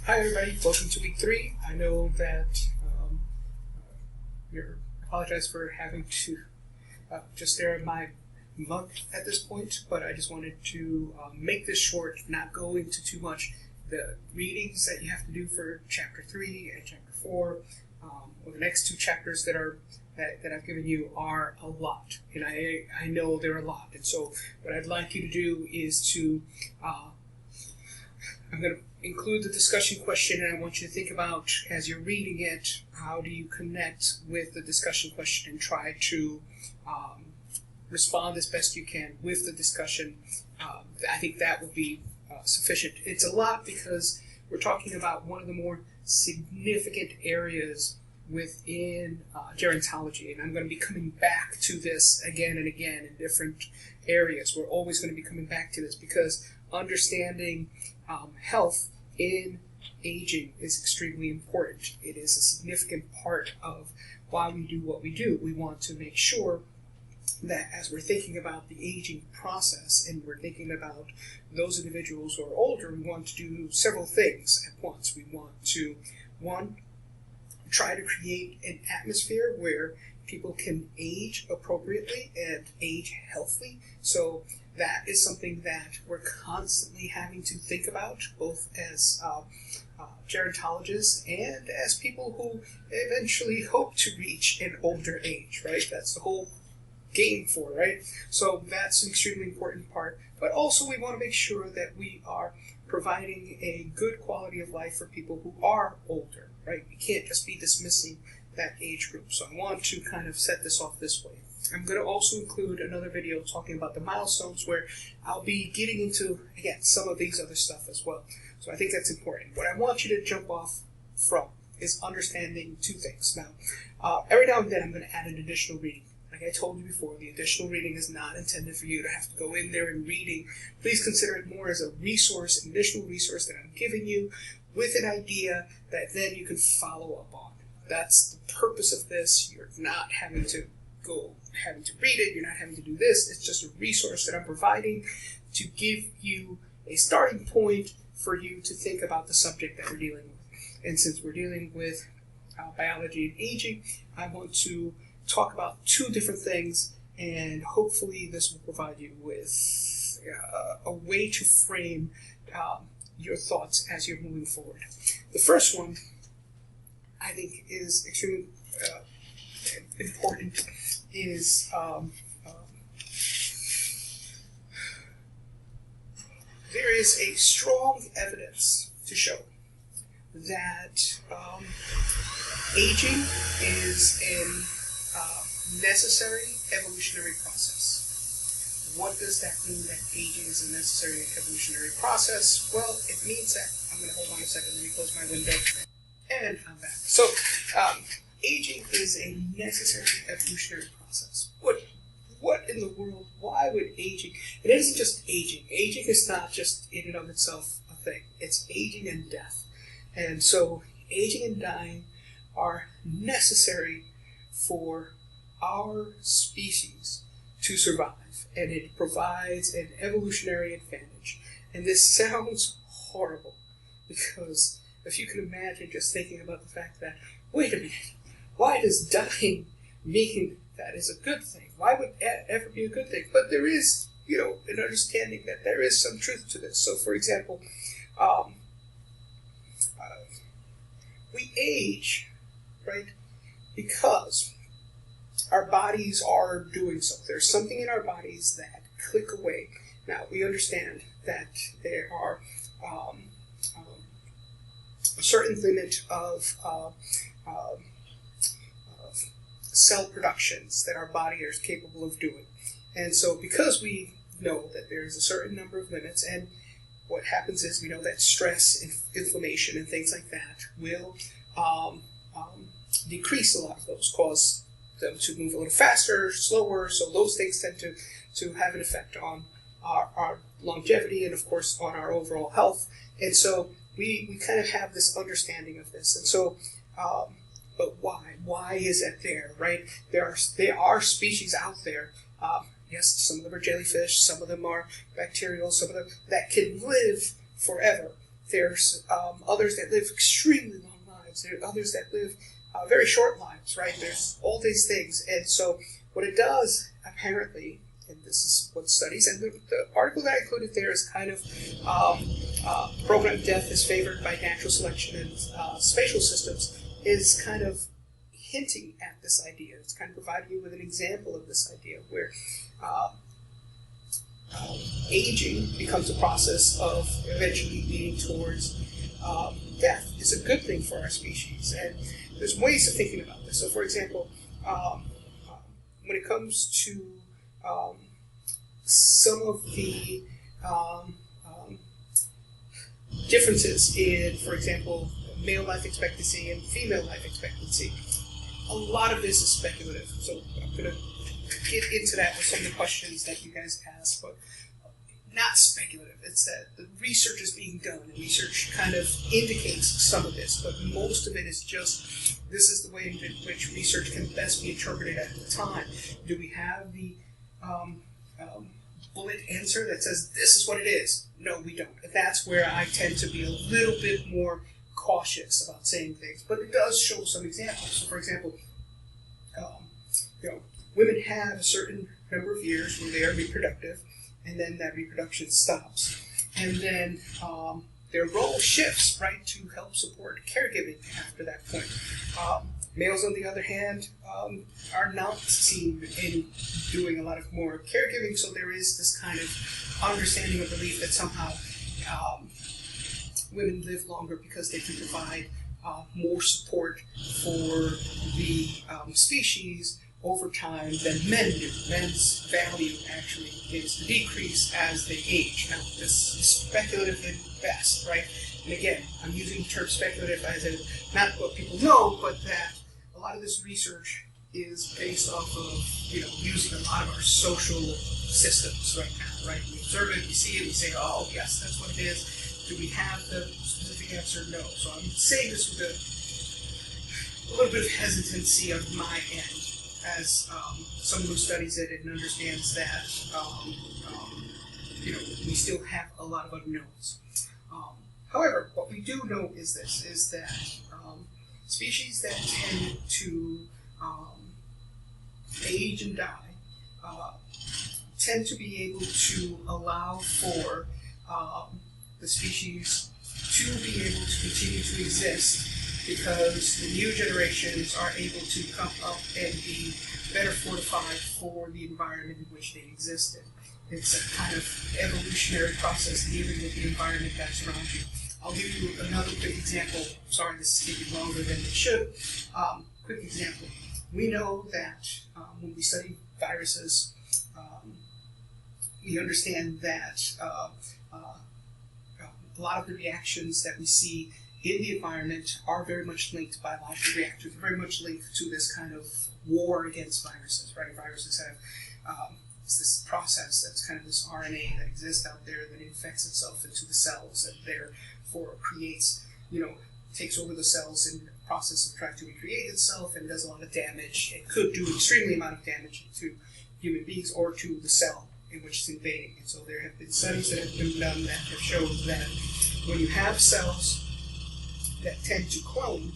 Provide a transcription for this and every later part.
Hi everybody, welcome to week 3. I know that I apologize for having to just stare at my mug at this point, but I just wanted to make this short, not go into too much. The readings that you have to do for chapter 3 and chapter 4, or the next two chapters that I've given you are a lot, and I know they're a lot, and so what I'd like you to do is to I'm going to include the discussion question, and I want you to think about, as you're reading it, how do you connect with the discussion question and try to respond as best you can with the discussion. I think that would be sufficient. It's a lot because we're talking about one of the more significant areas within gerontology, and I'm going to be coming back to this again and again in different areas. We're always going to be coming back to this because understanding health in aging is extremely important. It is a significant part of why we do what we do. We want to make sure that as we're thinking about the aging process and we're thinking about those individuals who are older, we want to do several things at once. We want to, one, try to create an atmosphere where people can age appropriately and age healthily. So that is something that we're constantly having to think about, both as gerontologists and as people who eventually hope to reach an older age, right? That's the whole game for, right? So that's an extremely important part. But also we want to make sure that we are providing a good quality of life for people who are older, right? We can't just be dismissing that age group. So I want to kind of set this off this way. I'm going to also include another video talking about the milestones where I'll be getting into, again, some of these other stuff as well. So I think that's important. What I want you to jump off from is understanding two things. Now, every now and then I'm going to add an additional reading. Like I told you before, the additional reading is not intended for you to have to go in there and reading. Please consider it more as a resource, an additional resource that I'm giving you with an idea that then you can follow up on. That's the purpose of this. You're not having to read it, you're not having to do this. It's just a resource that I'm providing to give you a starting point for you to think about the subject that we're dealing with. And since we're dealing with biology and aging, I want to talk about two different things, and hopefully this will provide you with a way to frame your thoughts as you're moving forward. The first one, I think, is extremely important, is there is a strong evidence to show that aging is an necessary evolutionary process. What does that mean, that aging is a necessary evolutionary process? Well, it means that, I'm going to hold on a second, let me close my window, and I'm back. So, aging is a necessary evolutionary process. What in the world, why would aging, it isn't just aging. Aging is not just in and of itself a thing. It's aging and death. And so aging and dying are necessary for our species to survive. And it provides an evolutionary advantage. And this sounds horrible, because if you can imagine just thinking about the fact that, wait a minute, why does dying mean that is a good thing? Why would it ever be a good thing? But there is, an understanding that there is some truth to this. So, for example, we age, right, because our bodies are doing so. There's something in our bodies that click away. Now, we understand that there are a certain limit of cell productions that our body is capable of doing. And so because we know that there's a certain number of limits, and what happens is we know that stress and inflammation and things like that will decrease a lot of those, cause them to move a little faster, slower, so those things tend to have an effect on our longevity and, of course, on our overall health. And so we kind of have this understanding of this. And so, but why? Why is it there, right? There are species out there. Yes, some of them are jellyfish, some of them are bacterial, some of them that can live forever. There's others that live extremely long lives. There are others that live very short lives, right? There's all these things. And so what it does, apparently, and this is what studies, and the article that I included there is kind of programmed death is favored by natural selection and spatial systems, is kind of hinting at this idea. It's kind of providing you with an example of this idea where aging becomes a process of eventually leading towards death. It's a good thing for our species, and there's ways of thinking about this. So, for example, when it comes to some of the differences in, for example, male life expectancy and female life expectancy, a lot of this is speculative. So I'm going to get into that with some of the questions that you guys asked, but not speculative. It's that the research is being done, and research kind of indicates some of this, but most of it is just, this is the way in which research can best be interpreted at the time. Do we have the bullet answer that says this is what it is? No, we don't. And that's where I tend to be a little bit more cautious about saying things, but it does show some examples. So, for example, women have a certain number of years where they are reproductive, and then that reproduction stops, and then their role shifts, right, to help support caregiving after that point. Males, on the other hand, are not seen in doing a lot of more caregiving, so there is this kind of understanding or belief that somehow women live longer because they can provide more support for the species over time than men do. Men's value actually begins to decrease as they age. Now, this is speculative at best, right? And again, I'm using the term speculative as in not what people know, but that a lot of this research is based off of, using a lot of our social systems right now, right? We observe it, we see it, we say, oh, yes, that's what it is. Do we have the specific answer? No. So I'm saying this with a little bit of hesitancy on my end, as someone who studies it and understands that, we still have a lot of unknowns. However, what we do know is this, is that species that tend to age and die tend to be able to allow for the species to be able to continue to exist, because the new generations are able to come up and be better fortified for the environment in which they existed. It's a kind of evolutionary process dealing with the environment that's around you. I'll give you another quick example. Sorry, this is taking longer than it should. Quick example. We know that when we study viruses, we understand that a lot of the reactions that we see in the environment are very much linked to biological reactors, very much linked to this kind of war against viruses, right? Viruses have it's this process that's kind of this RNA that exists out there that infects itself into the cells and therefore creates, takes over the cells in the process of trying to recreate itself and does a lot of damage. It could do extremely amount of damage to human beings or to the cell in which it's invading. And so there have been studies that have been done that have shown that when you have cells that tend to clone,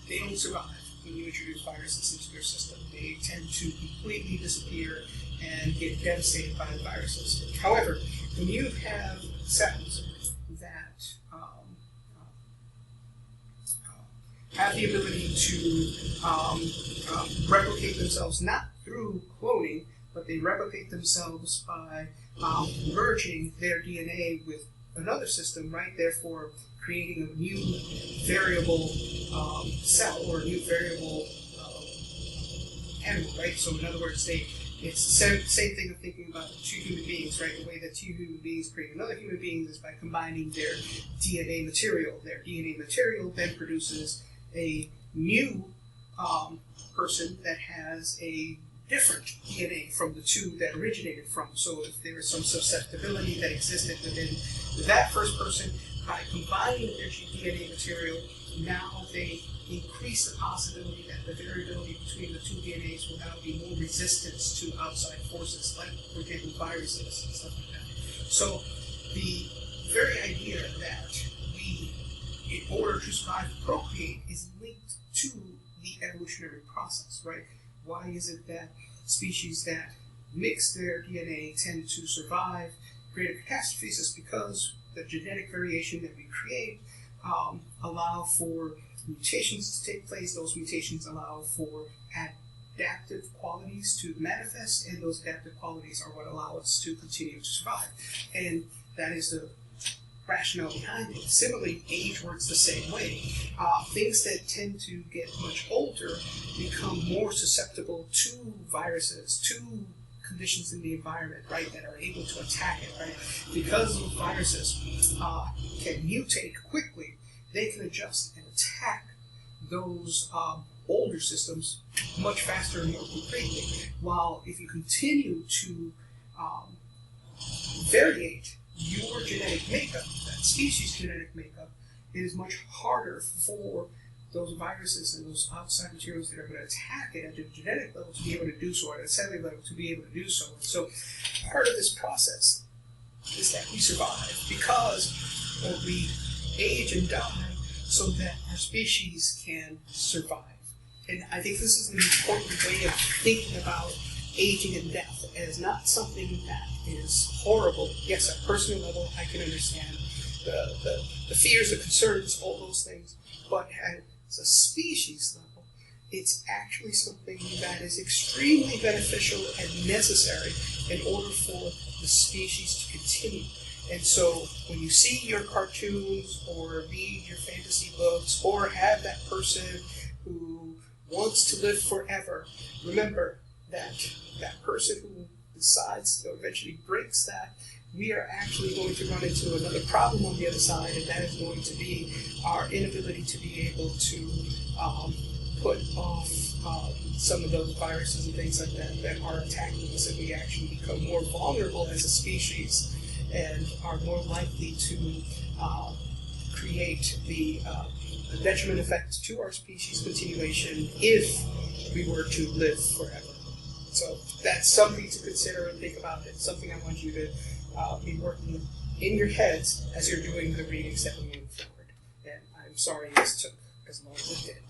they don't survive when you introduce viruses into their system. They tend to completely disappear and get devastated by the viruses. However, when you have cells that have the ability to replicate themselves not through cloning, but they replicate themselves by merging their DNA with another system, right? Therefore, creating a new variable cell or a new variable animal, right? So, in other words, it's the same thing of thinking about two human beings, right? The way that two human beings create another human being is by combining their DNA material. Their DNA material then produces a new person that has a different DNA from the two that originated from. So if there is some susceptibility that existed within that first person, by combining their DNA material, now they increase the possibility that the variability between the two DNAs will now be more resistance to outside forces, like, for example, viruses and stuff like that. So the very idea that we, in order to survive and procreate, is linked to the evolutionary process, right? Why is it that species that mix their DNA tend to survive greater catastrophes? Is because the genetic variation that we create allow for mutations to take place. Those mutations allow for adaptive qualities to manifest, and those adaptive qualities are what allow us to continue to survive. And that is the rationale behind it. Similarly, age works the same way. Things that tend to get much older become more susceptible to viruses, to conditions in the environment, right, that are able to attack it, right? Because those viruses can mutate quickly, they can adjust and attack those older systems much faster and more quickly. While if you continue to variate your genetic makeup, that species genetic makeup, it is much harder for those viruses and those outside materials that are going to attack it at the genetic level to be able to do so, or at a cellular level to be able to do so. And so part of this process is that we survive because we age and die so that our species can survive. And I think this is an important way of thinking about aging and death as not something that is horrible. Yes, at a personal level, I can understand the fears, the concerns, all those things, but at a species level, it's actually something that is extremely beneficial and necessary in order for the species to continue. And so when you see your cartoons or read your fantasy books or have that person who wants to live forever, remember that that person who decides to eventually breaks that, we are actually going to run into another problem on the other side, and that is going to be our inability to be able to put off some of those viruses and things like that that are attacking us, and we actually become more vulnerable as a species and are more likely to create the detriment effect to our species continuation if we were to live forever. So that's something to consider and think about. It's something I want you to be working in your heads as you're doing the readings that we move forward. And I'm sorry this took as long as it did.